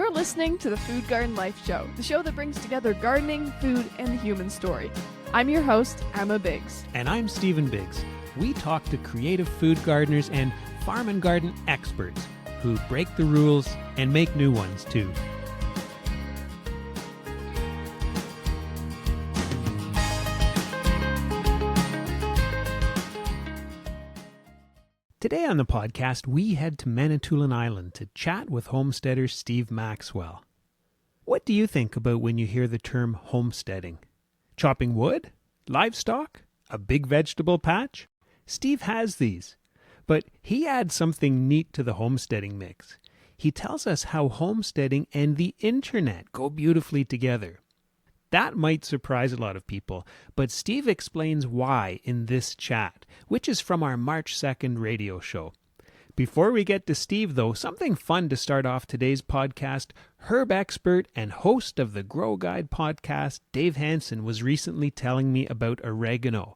You're listening to the Food Garden Life Show, the show that brings together gardening, food, and the human story. I'm your host, Emma Biggs. And I'm Stephen Biggs. We talk to creative food gardeners and farm and garden experts who break the rules and make new ones too. Today on the podcast, we head to Manitoulin Island to chat with homesteader Steve Maxwell. What do you think about when you hear the term homesteading? Chopping wood? Livestock? A big vegetable patch? Steve has these, but he adds something neat to the homesteading mix. He tells us how homesteading and the internet go beautifully together. That might surprise a lot of people, but Steve explains why in this chat, which is from our March 2nd radio show. Before we get to Steve, though, something fun to start off today's podcast. Herb expert and host of the Grow Guide podcast, Dave Hanson, was recently telling me about oregano.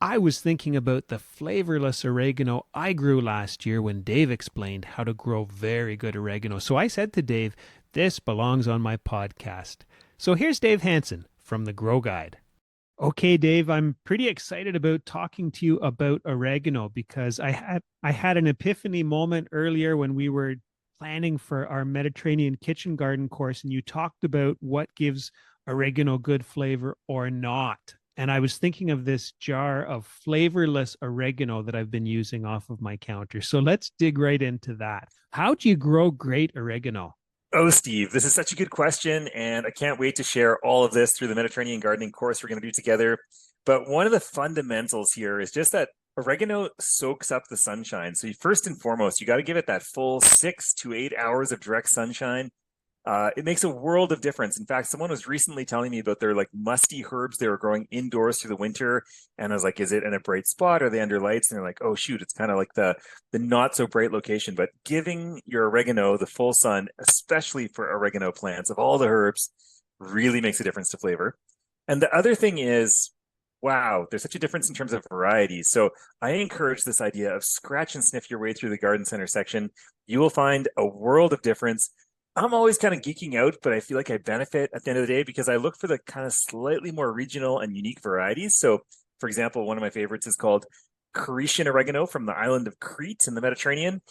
I was thinking about the flavorless oregano I grew last year when Dave explained how to grow very good oregano. So I said to Dave, this belongs on my podcast. So here's Dave Hanson from the Grow Guide. Okay, Dave, I'm pretty excited about talking to you about oregano because I had an epiphany moment earlier when we were planning for our Mediterranean kitchen garden course, and you talked about what gives oregano good flavor or not. And I was thinking of this jar of flavorless oregano that I've been using off of my counter. So let's dig right into that. How do you grow great oregano? Oh, Steve, this is such a good question, and I can't wait to share all of this through the Mediterranean gardening course we're going to do together. But one of the fundamentals here is just that oregano soaks up the sunshine. So first and foremost, you got to give it that full 6 to 8 hours of direct sunshine. It makes a world of difference. In fact, someone was recently telling me about their musty herbs they were growing indoors through the winter. And I was like, is it in a bright spot? Are they under lights? And they're like, oh, shoot, it's kind of like the not so bright location. But giving your oregano the full sun, especially for oregano plants of all the herbs, really makes a difference to flavor. And the other thing is, wow, there's such a difference in terms of variety. So I encourage this idea of scratch and sniff your way through the garden center section. You will find a world of difference. I'm always kind of geeking out, but I feel like I benefit at the end of the day because I look for the kind of slightly more regional and unique varieties. So, for example, one of my favorites is called Cretian oregano from the island of Crete in the Mediterranean.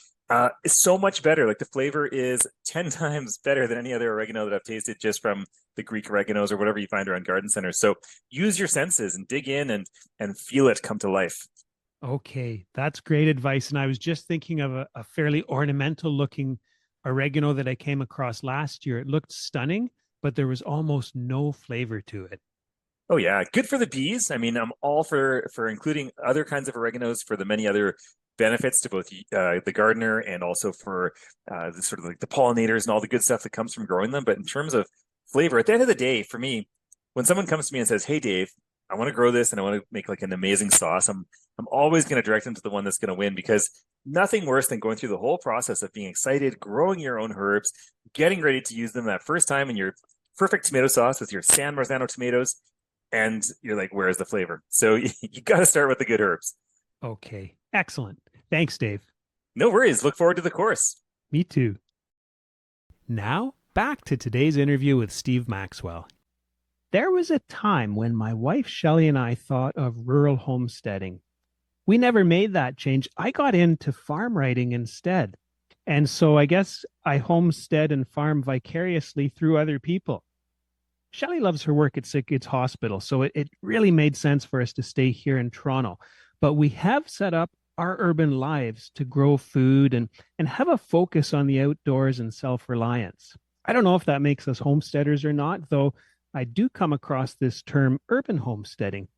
It's so much better. Like the flavor is 10 times better than any other oregano that I've tasted just from the Greek oreganos or whatever you find around garden centers. So use your senses and dig in and feel it come to life. Okay, that's great advice. And I was just thinking of a fairly ornamental looking oregano that I came across last year. It looked stunning, but there was almost no flavor to it. Oh yeah, good for the bees. I mean, I'm all for including other kinds of oreganos for the many other benefits to both the gardener and also for the sort of like the pollinators and all the good stuff that comes from growing them. But in terms of flavor, at the end of the day, for me, when someone comes to me and says, "Hey, Dave, I want to grow this and I want to make like an amazing sauce," I'm always going to direct them to the one that's going to win, because nothing worse than going through the whole process of being excited, growing your own herbs, getting ready to use them that first time in your perfect tomato sauce with your San Marzano tomatoes, and you're like, where's the flavor? So you got to start with the good herbs. Okay, excellent. Thanks, Dave. No worries. Look forward to the course. Me too. Now, back to today's interview with Steve Maxwell. There was a time when my wife Shelley and I thought of rural homesteading. We never made that change. I got into farm writing instead. And so I guess I homestead and farm vicariously through other people. Shelley loves her work at Sick Kids Hospital, so it really made sense for us to stay here in Toronto. But we have set up our urban lives to grow food and have a focus on the outdoors and self-reliance. I don't know if that makes us homesteaders or not, though I do come across this term urban homesteading.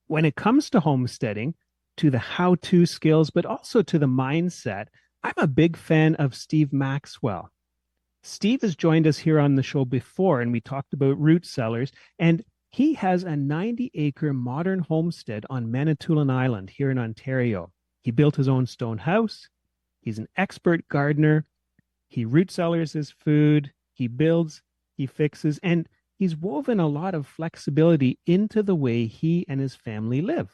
When it comes to homesteading, to the how-to skills, but also to the mindset, I'm a big fan of Steve Maxwell. Steve has joined us here on the show before, and we talked about root cellars, and he has a 90-acre modern homestead on Manitoulin Island here in Ontario. He built his own stone house. He's an expert gardener. He root cellars his food. He builds, he fixes, and he's woven a lot of flexibility into the way he and his family live.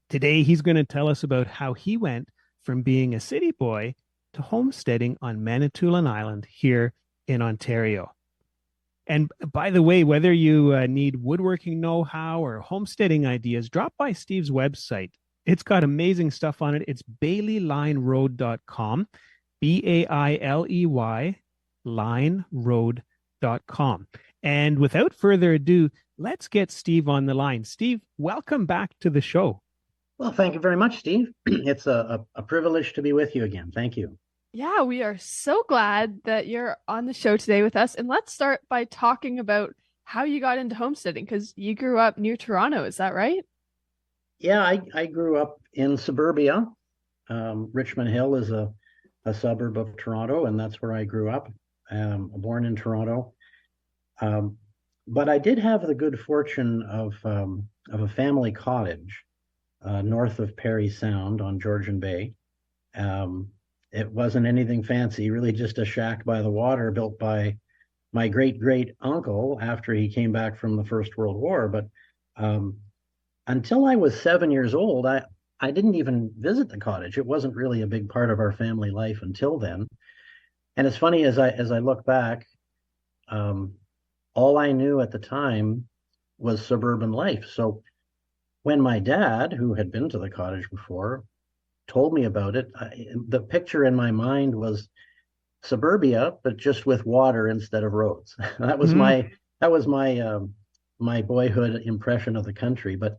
Today, he's going to tell us about how he went from being a city boy to homesteading on Manitoulin Island here in Ontario. And by the way, whether you need woodworking know-how or homesteading ideas, drop by Steve's website. It's got amazing stuff on it. It's baileylineroad.com, Bailey lineroad.com. And without further ado, let's get Steve on the line. Steve, welcome back to the show. Well, thank you very much, Steve. It's a privilege to be with you again. Thank you. Yeah, we are so glad that you're on the show today with us. And let's start by talking about how you got into homesteading, because you grew up near Toronto. Is that right? Yeah, I grew up in suburbia. Richmond Hill is a suburb of Toronto, and that's where I grew up. Born in Toronto. But I did have the good fortune of a family cottage north of Parry Sound on Georgian Bay. It wasn't anything fancy, really just a shack by the water built by my great uncle after he came back from the First World War. But until I was 7 years old, I didn't even visit the cottage. It wasn't really a big part of our family life until then. And it's funny, as I look back, all I knew at the time was suburban life. So when my dad, who had been to the cottage before, told me about it, the picture in my mind was suburbia, but just with water instead of roads. That was my boyhood impression of the country. But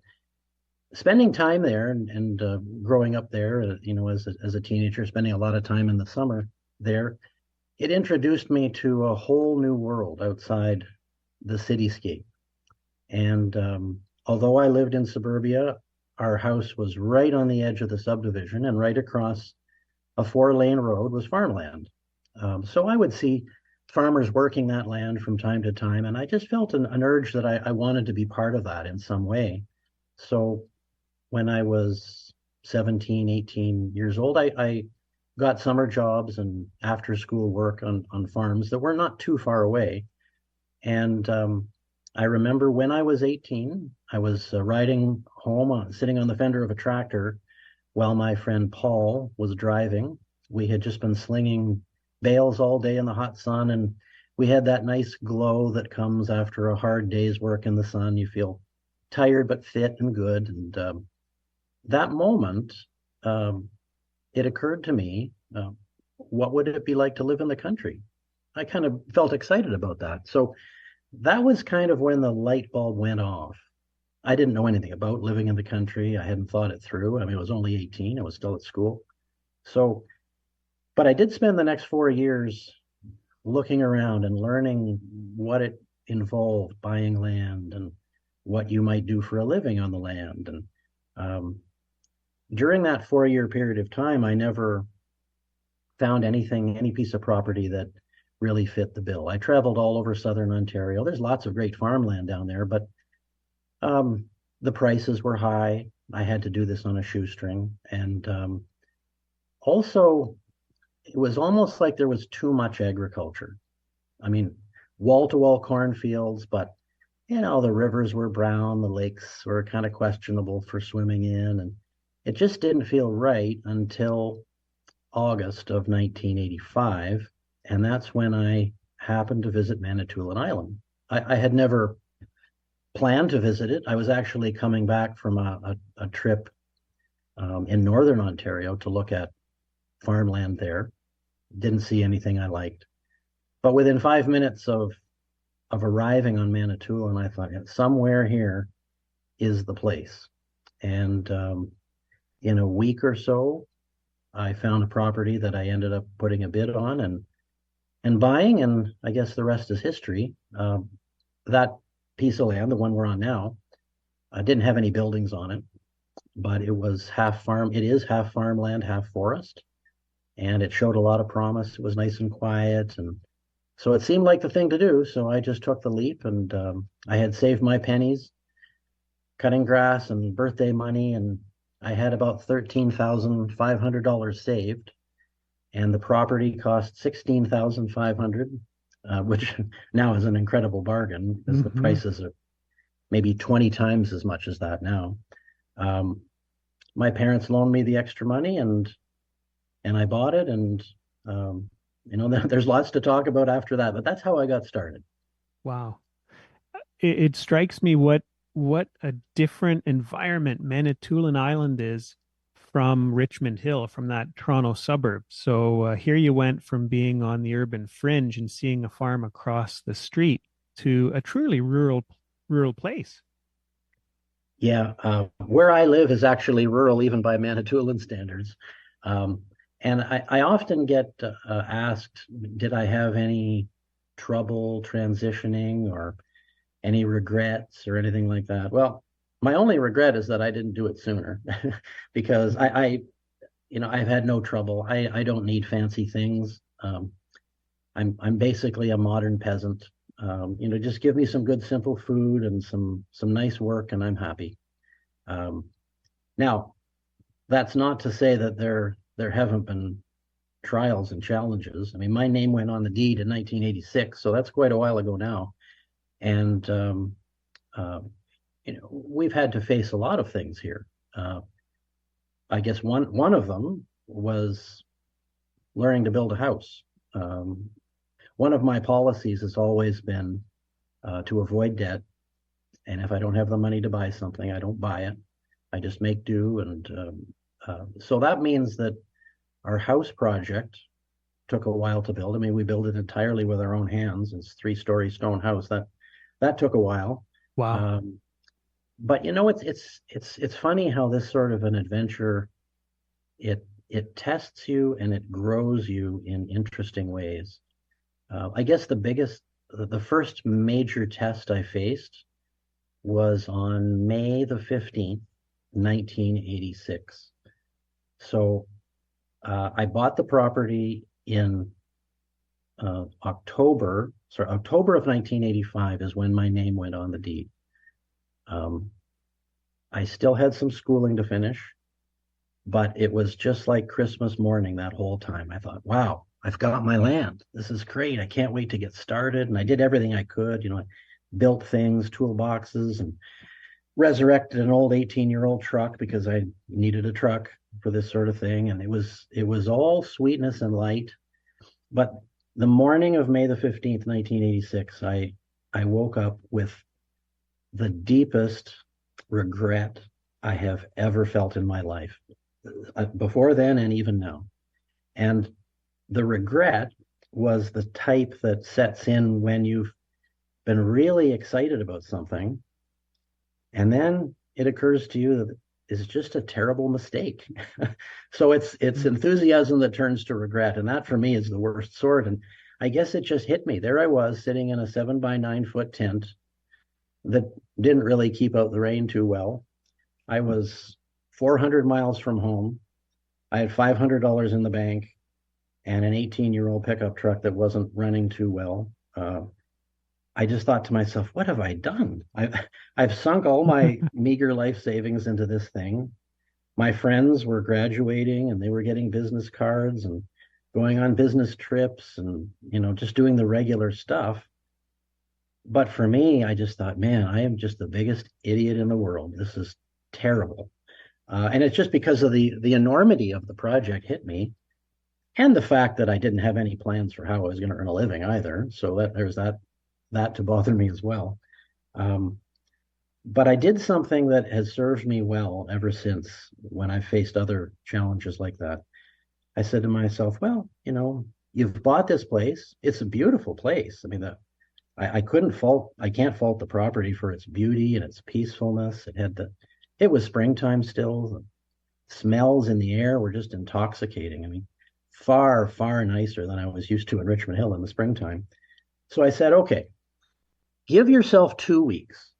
spending time there and growing up there, as a teenager, spending a lot of time in the summer there, it introduced me to a whole new world outside the cityscape. And although I lived in suburbia, our house was right on the edge of the subdivision, and right across a 4-lane road was farmland. So I would see farmers working that land from time to time, and I just felt an urge that I wanted to be part of that in some way. So when I was 17, 18 years old, I got summer jobs and after school work on farms that were not too far away. And I remember when I was 18, I was riding home, sitting on the fender of a tractor while my friend Paul was driving. We had just been slinging bales all day in the hot sun, and we had that nice glow that comes after a hard day's work in the sun. You feel tired but fit and good. And that moment, it occurred to me, what would it be like to live in the country? I kind of felt excited about that. So that was kind of when the light bulb went off. I didn't know anything about living in the country. I hadn't thought it through. I mean, I was only 18. I was still at school. So, but I did spend the next 4 years looking around and learning what it involved, buying land and what you might do for a living on the land. And during that 4-year period of time, I never found any piece of property that really fit the bill. I traveled all over southern Ontario. There's lots of great farmland down there, but the prices were high. I had to do this on a shoestring. And also, it was almost like there was too much agriculture. I mean, wall-to-wall cornfields, but, the rivers were brown, the lakes were kind of questionable for swimming in, and it just didn't feel right until August of 1985. And that's when I happened to visit Manitoulin Island. I had never planned to visit it. I was actually coming back from a trip in northern Ontario to look at farmland there. Didn't see anything I liked. But within 5 minutes of arriving on Manitoulin, I thought, somewhere here is the place. And in a week or so, I found a property that I ended up putting a bid on and buying, and I guess the rest is history. That piece of land, the one we're on now, didn't have any buildings on it, but it was half farm. It is half farmland, half forest, and it showed a lot of promise. It was nice and quiet, and so it seemed like the thing to do. So I just took the leap, and I had saved my pennies, cutting grass and birthday money, and I had about $13,500 saved. And the property cost $16,500, which now is an incredible bargain because the prices are maybe 20 times as much as that now. My parents loaned me the extra money, and I bought it. And there's lots to talk about after that, but that's how I got started. Wow. It strikes me what a different environment Manitoulin Island is from Richmond Hill, from that Toronto suburb. So here you went from being on the urban fringe and seeing a farm across the street to a truly rural place. Yeah, where I live is actually rural, even by Manitoulin standards. Um, and I often get asked, did I have any trouble transitioning or any regrets or anything like that? Well, my only regret is that I didn't do it sooner because I've had no trouble. I don't need fancy things. I'm basically a modern peasant. Just give me some good simple food and some nice work, and I'm happy. Um, Now, that's not to say that there haven't been trials and challenges. I mean, my name went on the deed in 1986, so that's quite a while ago now. And uh, we've had to face a lot of things here. I guess one of them was learning to build a house. Um, One of my policies has always been to avoid debt. And if I don't have the money to buy something, I don't buy it. I just make do. And so that means that our house project took a while to build. I mean, we built it entirely with our own hands. It's a 3-story stone house. That took a while. Wow. But it's funny how this sort of an adventure it tests you and it grows you in interesting ways. I guess the first major test I faced was on May the 15th, 1986. So I bought the property in October of 1985 is when my name went on the deed. I still had some schooling to finish, but it was just like Christmas morning that whole time. I thought, wow, I've got my land. This is great. I can't wait to get started. And I did everything I could, I built things, toolboxes, and resurrected an old 18-year-old truck because I needed a truck for this sort of thing. And it was all sweetness and light. But the morning of May the 15th, 1986, I woke up with the deepest regret I have ever felt in my life, before then and even now. And the regret was the type that sets in when you've been really excited about something, and then it occurs to you that it's just a terrible mistake. So it's enthusiasm that turns to regret, and that for me is the worst sort. And I guess it just hit me. There I was sitting in a 7 by 9 foot tent that didn't really keep out the rain too well. I was 400 miles from home. I had $500 in the bank and an 18-year-old pickup truck that wasn't running too well. I just thought to myself, what have I done? I've sunk all my meager life savings into this thing. My friends were graduating and they were getting business cards and going on business trips and, just doing the regular stuff. But for me, I just thought, man, I am just the biggest idiot in the world. This is terrible. And it's just because of the enormity of the project hit me, and the fact that I didn't have any plans for how I was going to earn a living either. So there's that to bother me as well. But I did something that has served me well ever since when I faced other challenges like that. I said to myself, well, you've bought this place. It's a beautiful place. I mean, I can't fault the property for its beauty and its peacefulness. It was springtime still. The smells in the air were just intoxicating. I mean, far, far nicer than I was used to in Richmond Hill in the springtime. So I said, okay, give yourself 2 weeks.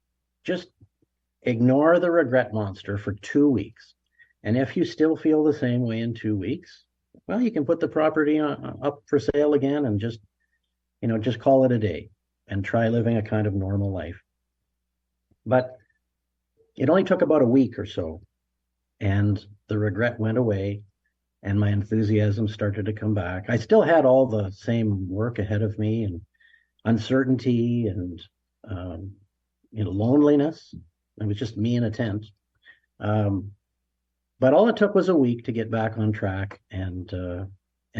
Just ignore the regret monster for 2 weeks. And if you still feel the same way in 2 weeks, well, you can put the property up for sale again and just call it a day and try living a kind of normal life. But it only took about a week or so, and the regret went away and my enthusiasm started to come back. I still had all the same work ahead of me and uncertainty and loneliness. It was just me in a tent. But all it took was a week to get back on track and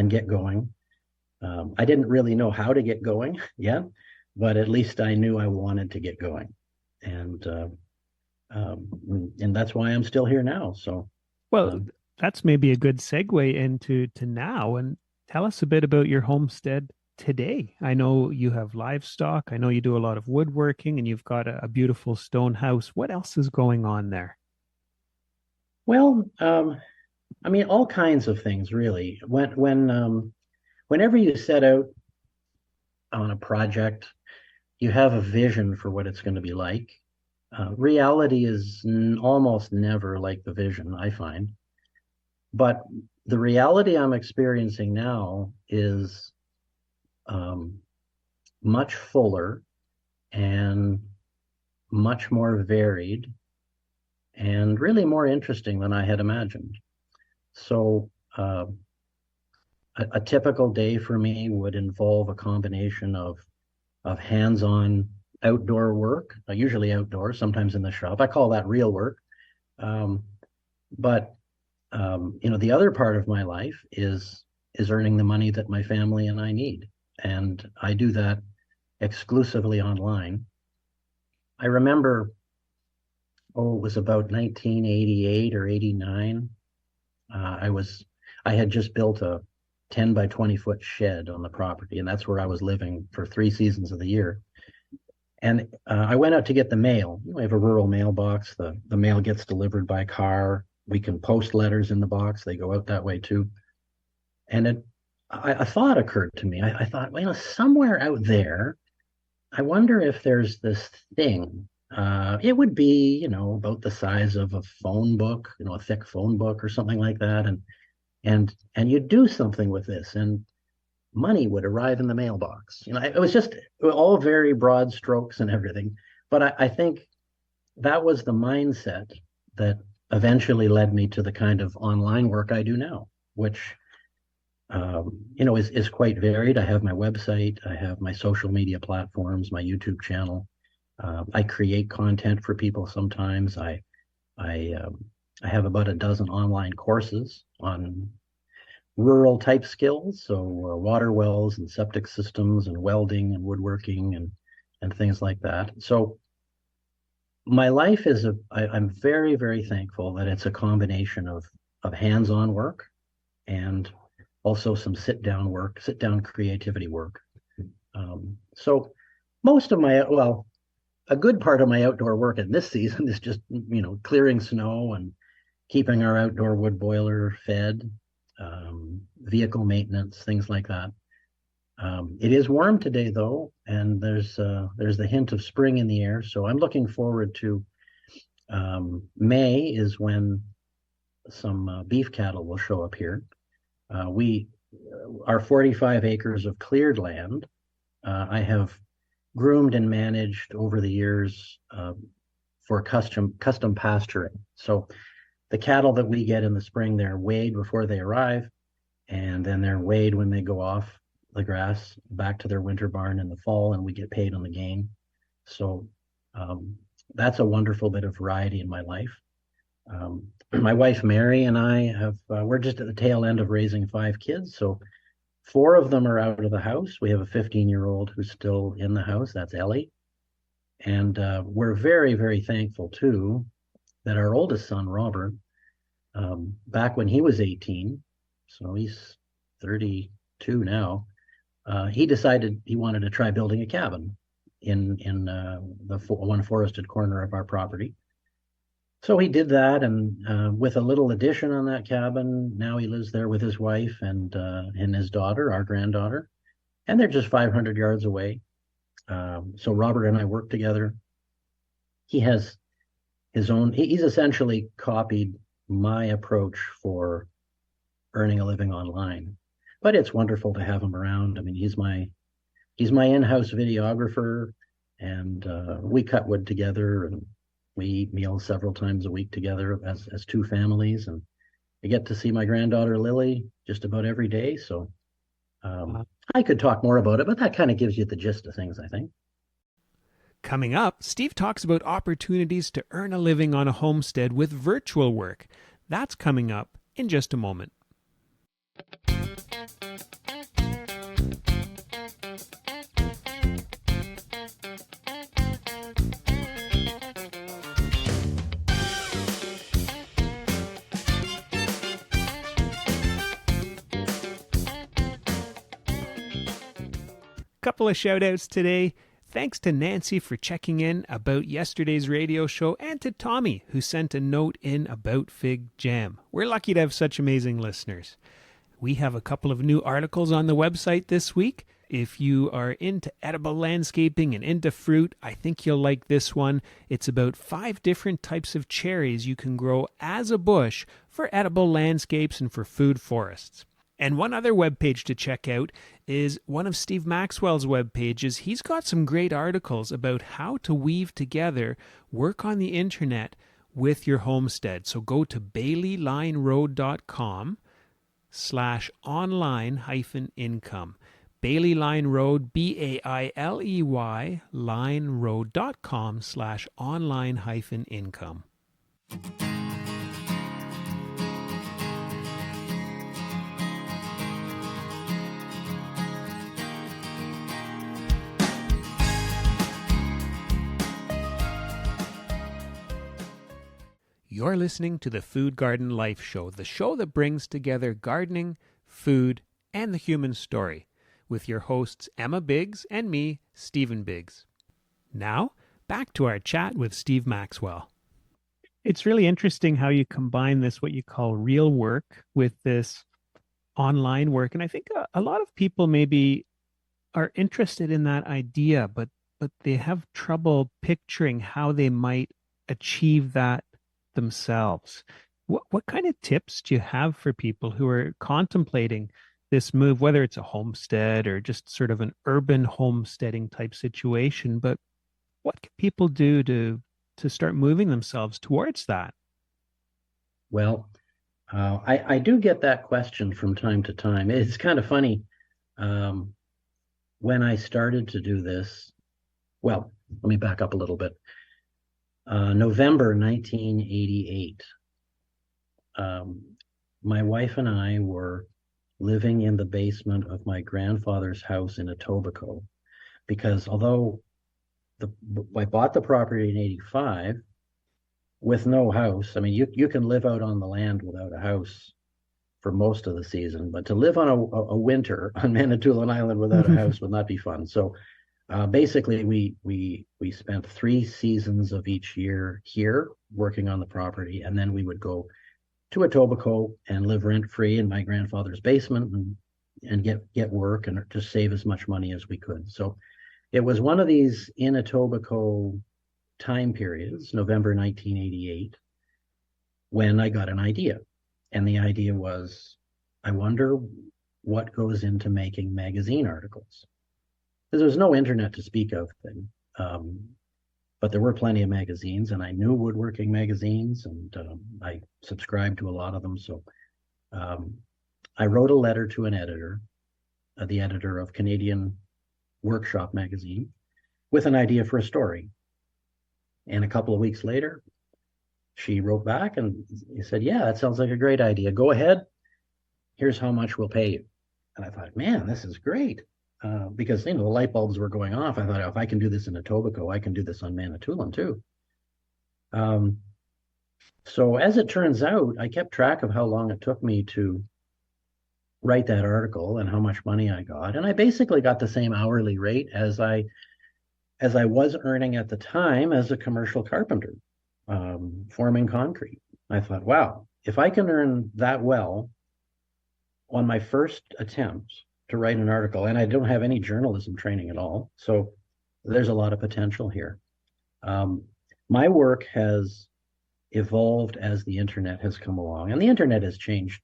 get going. I didn't really know how to get going yet, but at least I knew I wanted to get going. And that's why I'm still here now. So, Well, um, that's maybe a good segue into to now. And tell us a bit about your homestead today. I know you have livestock. I know you do a lot of woodworking, and you've got a beautiful stone house. What else is going on there? well, I mean, all kinds of things, really. Whenever you set out on a project, you have a vision for what it's going to be like. Reality is almost never like the vision, I find. But the reality I'm experiencing now is um, much fuller and much more varied and really more interesting than I had imagined. So, a typical day for me would involve a combination of hands-on outdoor work, usually outdoors, sometimes in the shop. I call that real work. Um, but the other part of my life is earning the money that my family and I need, and I do that exclusively online. I remember, it was about 1988 or 89. I had just built a 10 by 20-foot shed on the property, and that's where I was living for 3 seasons of the year. And I went out to get the mail. We have a rural mailbox. The mail gets delivered by car. We can post letters in the box. They go out that way too. And a thought occurred to me. I thought, well, somewhere out there, I wonder if there's this thing. It would be, about the size of a phone book, a thick phone book or something like that. And you do something with this, and money would arrive in the mailbox. It was just all very broad strokes and everything. But I think that was the mindset that eventually led me to the kind of online work I do now, which is quite varied. I have my website, I have my social media platforms, my YouTube channel. I create content for people sometimes. I have about a dozen online courses on rural type skills, so water wells and septic systems and welding and woodworking and things like that. So my life I'm very, very thankful that it's a combination of hands-on work and also some sit down creativity work. So most of a good part of my outdoor work in this season is just, clearing snow and keeping our outdoor wood boiler fed, vehicle maintenance, things like that. It is warm today though, and there's the hint of spring in the air. So I'm looking forward to May is when some beef cattle will show up here. Our 45 acres of cleared land, I have groomed and managed over the years for custom pasturing. So the cattle that we get in the spring, they're weighed before they arrive, and then they're weighed when they go off the grass back to their winter barn in the fall, and we get paid on the gain. So that's a wonderful bit of variety in my life. My wife Mary and I we're just at the tail end of raising 5 kids. So 4 of them are out of the house. We have a 15-year-old who's still in the house. That's Ellie. And we're very, very thankful too that our oldest son, Robert, back when he was 18, so he's 32 now, he decided he wanted to try building a cabin in the one forested corner of our property. So he did that, and with a little addition on that cabin, now he lives there with his wife and his daughter, our granddaughter, and they're just 500 yards away. So Robert and I work together. He has his own, he's essentially copied my approach for earning a living online. But it's wonderful to have him around. I mean, he's my in-house videographer, and we cut wood together, and we eat meals several times a week together as 2 families. And I get to see my granddaughter Lily just about every day. So I could talk more about it, but that kind of gives you the gist of things, I think. Coming up, Steve talks about opportunities to earn a living on a homestead with virtual work. That's coming up in just a moment. Couple of shout outs today. Thanks to Nancy for checking in about yesterday's radio show, and to Tommy, who sent a note in about fig jam. We're lucky to have such amazing listeners. We have a couple of new articles on the website this week. If you are into edible landscaping and into fruit, I think you'll like this one. It's about 5 different types of cherries you can grow as a bush for edible landscapes and for food forests. And one other webpage to check out is one of Steve Maxwell's web pages. He's got some great articles about how to weave together work on the internet with your homestead. So go to baileylineroad.com/online-income. Bailey Line Road, BAILEY, lineroad.com/online-income. You're listening to the Food Garden Life Show, the show that brings together gardening, food, and the human story, with your hosts Emma Biggs and me, Stephen Biggs. Now, back to our chat with Steve Maxwell. It's really interesting how you combine this, what you call real work, with this online work. And I think a lot of people maybe are interested in that idea, but they have trouble picturing how they might achieve that themselves. What kind of tips do you have for people who are contemplating this move, whether it's a homestead or just sort of an urban homesteading type situation? But what can people do to start moving themselves towards that? Well, I do get that question from time to time. It's kind of funny. When I started to do this, well, let me back up a little bit. November 1988, my wife and I were living in the basement of my grandfather's house in Etobicoke, because although I bought the property in 85 with no house. I mean, you can live out on the land without a house for most of the season, but to live on a winter on Manitoulin Island without a house would not be fun. So basically, we spent 3 seasons of each year here working on the property, and then we would go to Etobicoke and live rent-free in my grandfather's basement and get work and to save as much money as we could. So it was one of these in Etobicoke time periods, November 1988, when I got an idea. And the idea was, I wonder what goes into making magazine articles. Because there was no internet to speak of then, but there were plenty of magazines, and I knew woodworking magazines, and I subscribed to a lot of them. So I wrote a letter to an editor, the editor of Canadian Workshop magazine, with an idea for a story. And a couple of weeks later, she wrote back and he said, "Yeah, that sounds like a great idea. Go ahead. Here's how much we'll pay you." And I thought, man, this is great. Because the light bulbs were going off. I thought, if I can do this in Etobicoke, I can do this on Manitoulin too. So as it turns out, I kept track of how long it took me to write that article and how much money I got, and I basically got the same hourly rate as I was earning at the time as a commercial carpenter, forming concrete. I thought, wow, if I can earn that well on my first attempt to write an article, and I don't have any journalism training at all, so there's a lot of potential here. My work has evolved as the internet has come along, and the internet has changed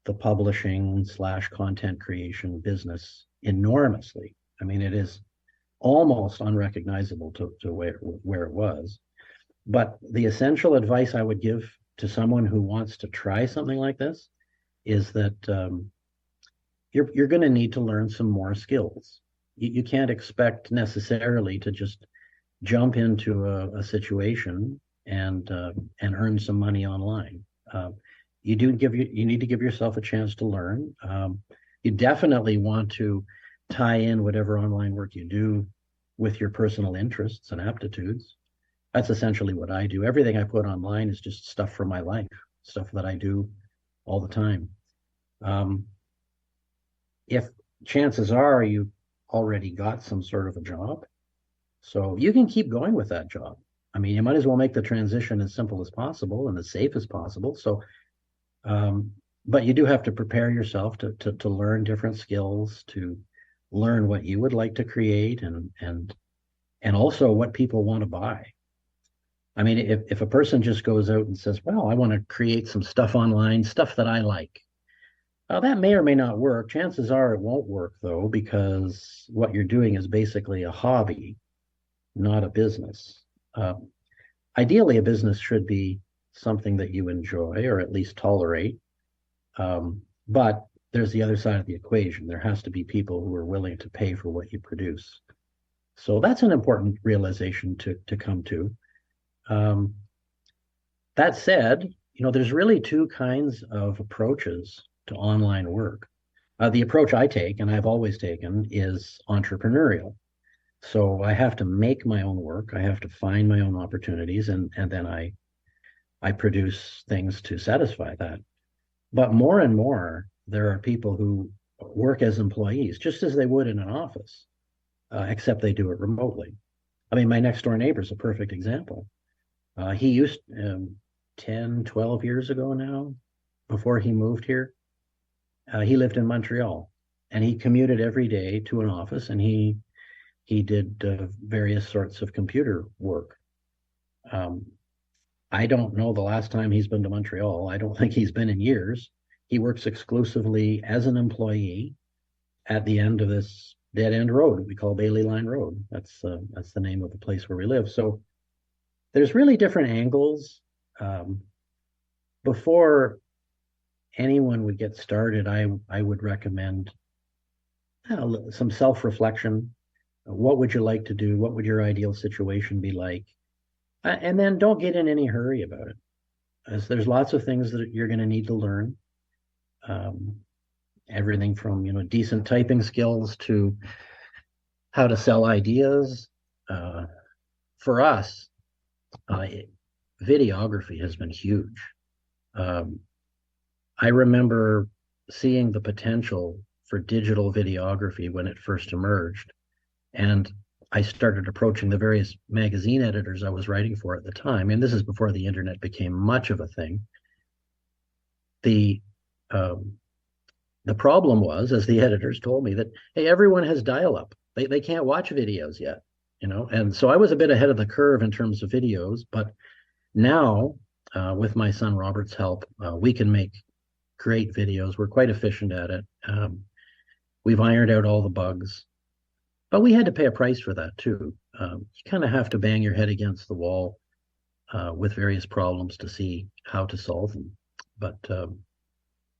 the publishing / content creation business enormously. I mean, it is almost unrecognizable to where it was. But the essential advice I would give to someone who wants to try something like this is that you're going to need to learn some more skills. You can't expect necessarily to just jump into a situation and earn some money online. You need to give yourself a chance to learn. You definitely want to tie in whatever online work you do with your personal interests and aptitudes. That's essentially what I do. Everything I put online is just stuff from my life, stuff that I do all the time. If chances are you already got some sort of a job. So you can keep going with that job. I mean, you might as well make the transition as simple as possible and as safe as possible. So, but you do have to prepare yourself to learn different skills, to learn what you would like to create, and also what people want to buy. I mean, if a person just goes out and says, well, I want to create some stuff online, stuff that I like, that may or may not work. Chances are it won't work, though, because what you're doing is basically a hobby, not a business. Ideally, a business should be something that you enjoy or at least tolerate. But there's the other side of the equation. There has to be people who are willing to pay for what you produce. So that's an important realization to come to. That said, there's really two kinds of approaches to online work. The approach I take, and I've always taken, is entrepreneurial. So I have to make my own work. I have to find my own opportunities, and then I produce things to satisfy that. But more and more, there are people who work as employees, just as they would in an office, except they do it remotely. I mean, my next door neighbor is a perfect example. He used 10, 12 years ago now, before he moved here, he lived in Montreal, and he commuted every day to an office, and he did various sorts of computer work. I don't know the last time he's been to Montreal. I don't think he's been in years. He works exclusively as an employee at the end of this dead end road we call Bailey Line Road. That's the name of the place where we live. So there's really different angles. Before anyone would get started, I would recommend some self-reflection. What would you like to do? What would your ideal situation be like? And then don't get in any hurry about it, as there's lots of things that you're going to need to learn. Everything from decent typing skills to how to sell ideas. For us, videography has been huge. I remember seeing the potential for digital videography when it first emerged, and I started approaching the various magazine editors I was writing for at the time, and this is before the internet became much of a thing. The problem was, as the editors told me, that, hey, everyone has dial-up. They can't watch videos yet, and so I was a bit ahead of the curve in terms of videos, but now, with my son Robert's help, we can make great videos. We're quite efficient at it. We've ironed out all the bugs. But we had to pay a price for that too. You kind of have to bang your head against the wall with various problems to see how to solve them. But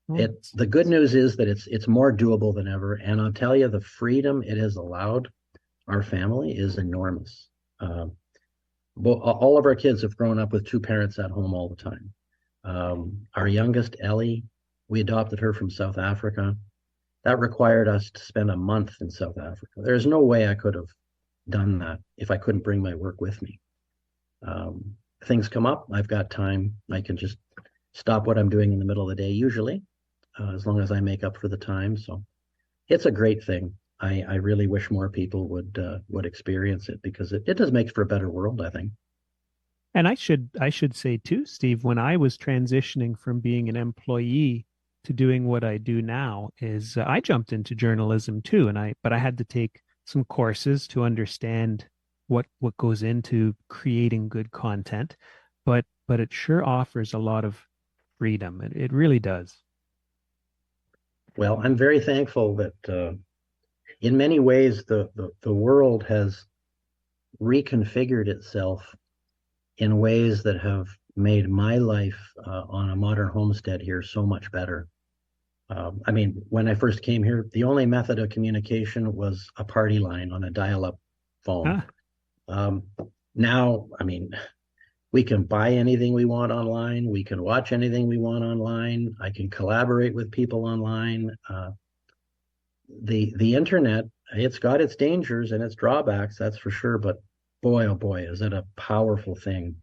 the good news is that it's more doable than ever. And I'll tell you, the freedom it has allowed our family is enormous. All of our kids have grown up with two parents at home all the time. Our youngest, Ellie, we adopted her from South Africa. That required us to spend a month in South Africa. There's no way I could have done that if I couldn't bring my work with me. Things come up, I've got time. I can just stop what I'm doing in the middle of the day, usually, as long as I make up for the time. So it's a great thing. I really wish more people would experience it, because it does make for a better world, I think. And I should say too, Steve, when I was transitioning from being an employee to doing what I do now, is I jumped into journalism too, but I had to take some courses to understand what goes into creating good content, but it sure offers a lot of freedom. It really does. Well, I'm very thankful that in many ways the world has reconfigured itself in ways that have made my life on a modern homestead here so much better. I mean, when I first came here, the only method of communication was a party line on a dial-up phone. Now, I mean, we can buy anything we want online. We can watch anything we want online. I can collaborate with people online. The internet, it's got its dangers and its drawbacks, that's for sure. But boy, oh boy, is it a powerful thing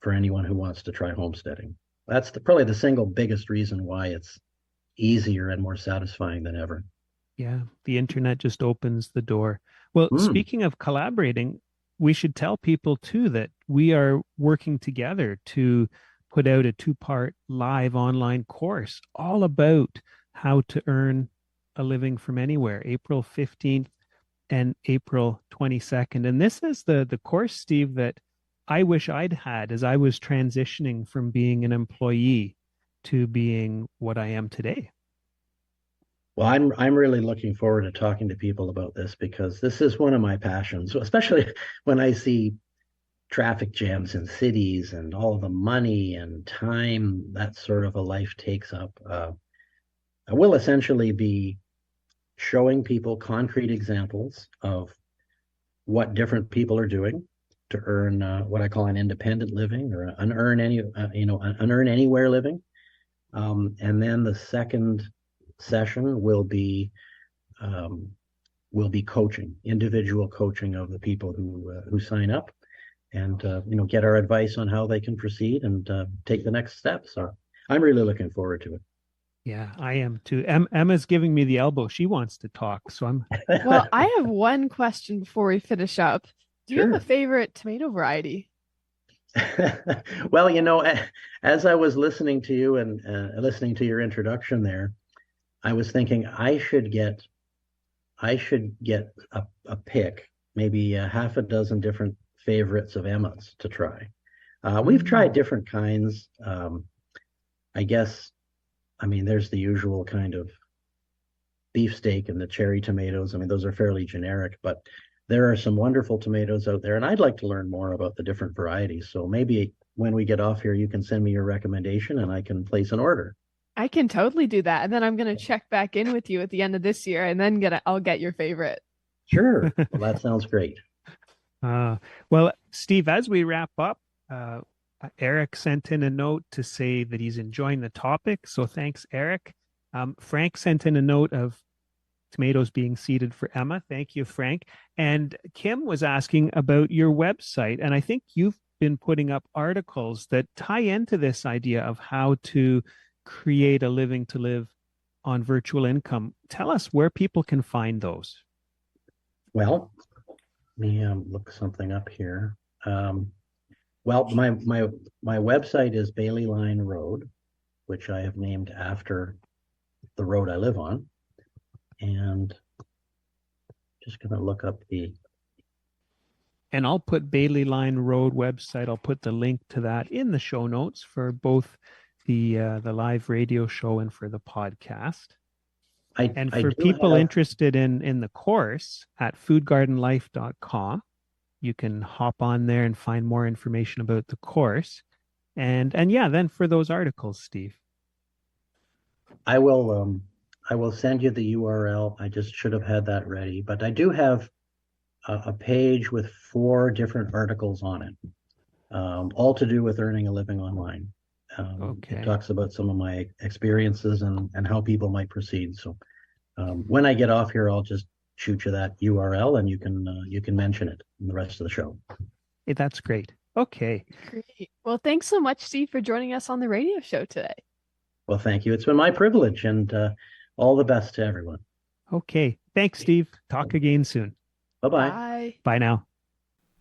for anyone who wants to try homesteading. That's probably the single biggest reason why it's easier and more satisfying than ever. Yeah, the internet just opens the door. Well, speaking of collaborating, we should tell people too that we are working together to put out a 2-part live online course all about how to earn a living from anywhere, April 15th and April 22nd. And this is the course, Steve, that I wish I'd had as I was transitioning from being an employee to being what I am today. Well, I'm really looking forward to talking to people about this because this is one of my passions, especially when I see traffic jams in cities and all the money and time that sort of a life takes up. I will essentially be showing people concrete examples of what different people are doing to earn what I call an independent living or an earn anywhere living. And then the second session will be coaching, individual coaching of the people who sign up, and get our advice on how they can proceed and take the next step. So I'm really looking forward to it. Yeah, I am too. Emma's giving me the elbow. She wants to talk, so I'm. Well, I have one question before we finish up. Do you Sure. have a favorite tomato variety? Well, as I was listening to you and listening to your introduction there, I was thinking I should get a pick, maybe a half a dozen different favorites of Emma's to try. We've tried different kinds. I guess, there's the usual kind of beefsteak and the cherry tomatoes. Those are fairly generic, but there are some wonderful tomatoes out there, and I'd like to learn more about the different varieties. So maybe when we get off here, you can send me your recommendation and I can place an order. I can totally do that. And then I'm going to check back in with you at the end of this year and then I'll get your favorite. Sure. Well, that sounds great. Well, Steve, as we wrap up, Eric sent in a note to say that he's enjoying the topic. So thanks, Eric. Frank sent in a note of tomatoes being seeded for Emma. Thank you, Frank. And Kim was asking about your website. And I think you've been putting up articles that tie into this idea of how to create a living to live on virtual income. Tell us where people can find those. Well, let me look something up here. Well, my website is Bailey Line Road, which I have named after the road I live on. And just going to look up And I'll put Bailey Line Road website. I'll put the link to that in the show notes for both the live radio show and for the podcast. For people interested in the course at foodgardenlife.com, you can hop on there and find more information about the course. And then for those articles, Steve. I will send you the URL. I just should have had that ready, but I do have a page with 4 different articles on it, all to do with earning a living online. Okay. It talks about some of my experiences and how people might proceed. So when I get off here, I'll just shoot you that URL and you can mention it in the rest of the show. Hey, that's great. Okay. Great. Well, thanks so much, Steve, for joining us on the radio show today. Well, thank you. It's been my privilege, and all the best to everyone. Okay. Thanks, Steve. Talk again soon. Bye-bye. Bye. Bye now.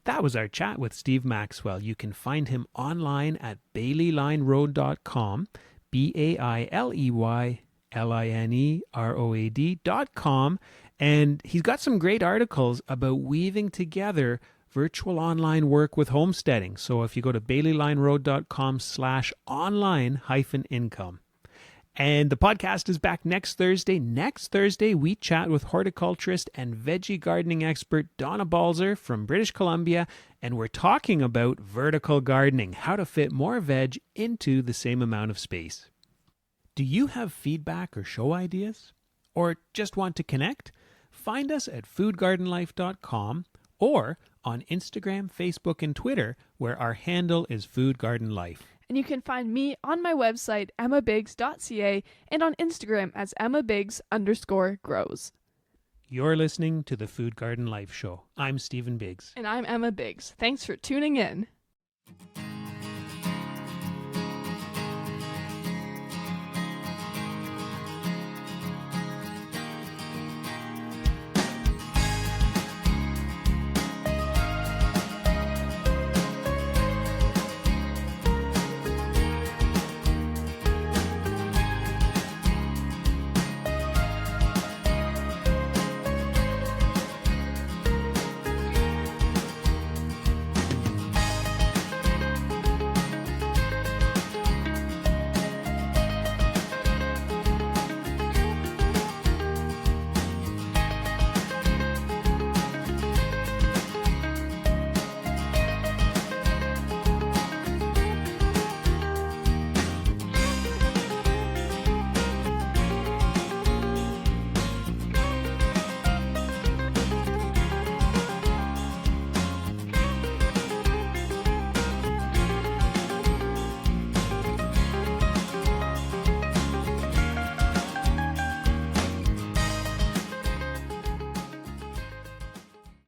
That was our chat with Steve Maxwell. You can find him online at baileylineroad.com, BAILEYLINEROAD.com. And he's got some great articles about weaving together virtual online work with homesteading. So if you go to baileylineroad.com/online-income. And the podcast is back next Thursday. Next Thursday, we chat with horticulturist and veggie gardening expert Donna Balzer from British Columbia, and we're talking about vertical gardening, how to fit more veg into the same amount of space. Do you have feedback or show ideas? Or just want to connect? Find us at foodgardenlife.com or on Instagram, Facebook, and Twitter, where our handle is Food Garden Life. And you can find me on my website, emmabiggs.ca, and on Instagram as emmabiggs_grows. You're listening to the Food Garden Life Show. I'm Stephen Biggs. And I'm Emma Biggs. Thanks for tuning in.